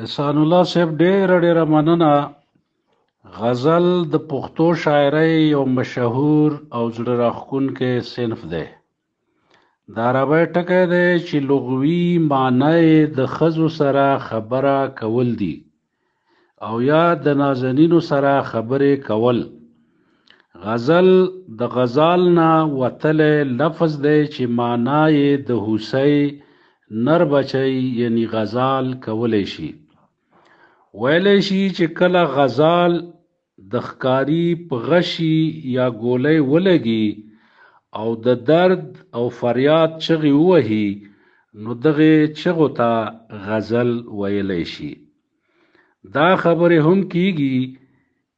احسان الله صاحب ډېره ډېره مننه. غزل د پښتو شاعرۍ یو مشهور او زړه راښکونکی صنف دی. د عربی ټکی دی چې لغوي معنی یې د ښځو سره خبره کول دي او یا د نازنینو سره خبرې کول. غزل د غزال نه وتلی لفظ دی چې معنی یې د هوسۍ نر بچی یعنی غزال کولی شي. ویلی شي چې کله غزال د ښکاري په غشي یا ګولۍ ولګي او د درد او فریاد چغې ووهي نو دغې چغو ته غزل ویلی شي. دا خبرې هم کیږي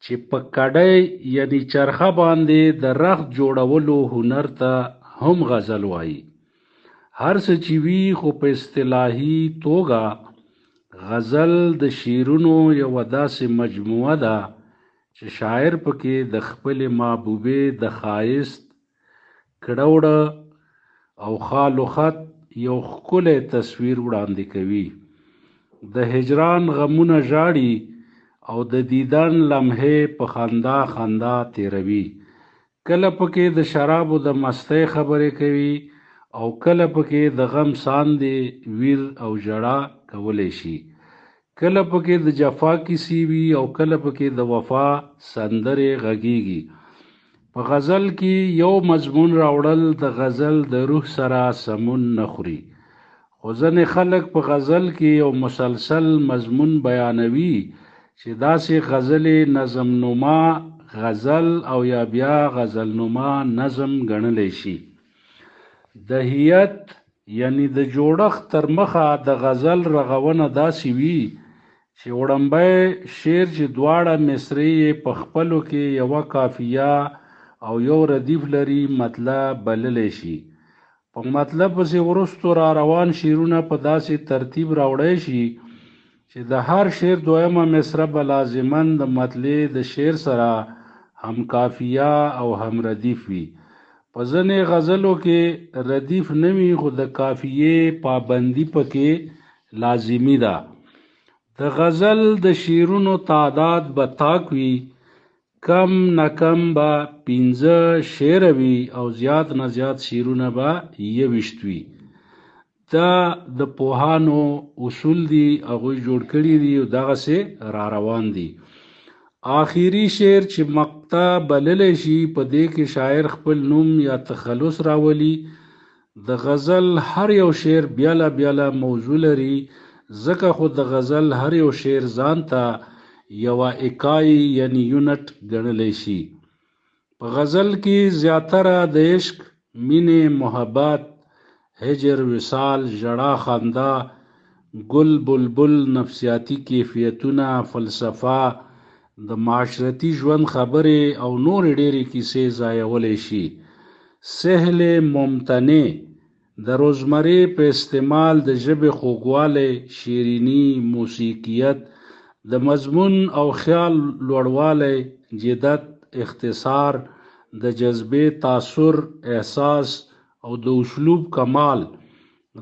چې په کډۍ یعنی چرخه باندې د رخت جوړولو هنر ته هم غزل وایي. هر څه چې وي خو په اصطلاحي توګه غزل د شعرونو یوه داسې مجموعه ده چې شاعر پکې د خپلې محبوبې د ښایست کړه او خال و خط یو ښکلی تصویر وړاندې کوي. د هجران غمونه ژاړي او د دیدن لمحې په خندا خندا تیروي. کله پکې د شرابو د مستۍ خبرې کوي او کله پکې د غم ساندې ویر او ژړا کولی شي. کله پکې د جفا کیسې وي او کله پکې د وفا سندرې غږیږي. په غزل کې یو مضمون راوړل د غزل د روح سره سمون نه خوري. خو ځینې خلک په غزل کې یو مسلسل مضمون بیانوي چې داسې غزلې نظم نما غزل او یا بیا غزل نما نظم ګڼلی شي. د هیئت یعنی د جوړښت تر مخه د غزل رغونه داسې وي چې وړومبی شعر چې دواړه مصرې یې په خپلو کې یوه قافیه او یو ردیف لري مطلب بللی شي. په مطلب پسې وروستو را روان شعرونه په داسې ترتیب راوړی شي چې د هر شعر دویمه مصره به لازما د مطلع د شعر سره هم قافیه او هم ردیف وي. په ځینې غزلو کې ردیف نه وي خو د قافیې پابندي پکې لازمي ده. د غزل د شعرونو تعداد به تاک وي، کم نه کم به 15 شعره وي او زیات نه زیات شعرونه به 21 وي. دا د پوهانو اصول دي، هغوی جوړ کړي دي او دغسې را روان دي. آخري شعر چې مقطع بللی شي په دې کې شاعر خپل نوم یا تخلص راولي. د غزل هر یو شعر بیاله بیاله موضوع لري، ځکه خو د غزل هر یو شعر ځان ته یوه اکای یعنی یونټ ګڼلی شي. په غزل کې زیاتره د عشق، مینې، محبت، هجر، وصال، ژړا، خندا، ګل، بلبل، نفسیاتي کیفیتونه، فلسفه، د معاشرتي ژوند خبرې او نورې ډېرې کیسې ځایولی شي. سهل ممتنع د روزمرې په استعمال د ژبې خوږوالی، شیریني، موسیقیت، د مضمون او خیال لوړوالی، جدت، اختصار، د جذبې تاثر، احساس او د اسلوب کمال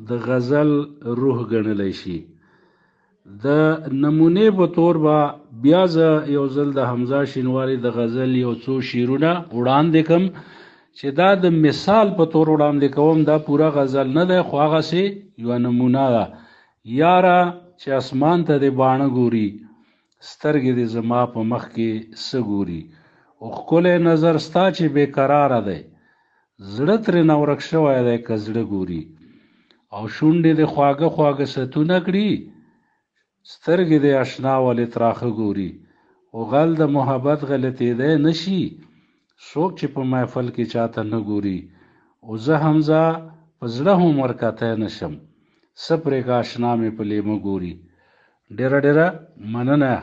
د غزل روح ګڼلی شي. د نمونې په طور به بیا زه یو ځل د حمزه شینواري د غزل یو څو شعرونه وړاندې کړم چې دا د مثال په طور وړاندې کوم. دا پوره غزل نه دی خو هغسې یوه نمونه ده. یاره چې اسمان ته دې باڼه ګوري، سترګې دې زما په مخ کې څه ګوري. او ښکلی نظر ستا چې بې قراره دی، زړه ترېنه ورک شوی دی که زړه ګوري. او شونډې دې خواږه خواږه ستونه کړي، سترګې دې اشنا ولې تراخه ګوري. خو غل د محبت غلطېدی نه شي، څوک چې په محفل کې چاته نه ګوري. او زه حمزه په زړه هم ورکتی نه شم، څه پرېږه اشنا مې په لیمه ګوري. ډېره ډېره مننه.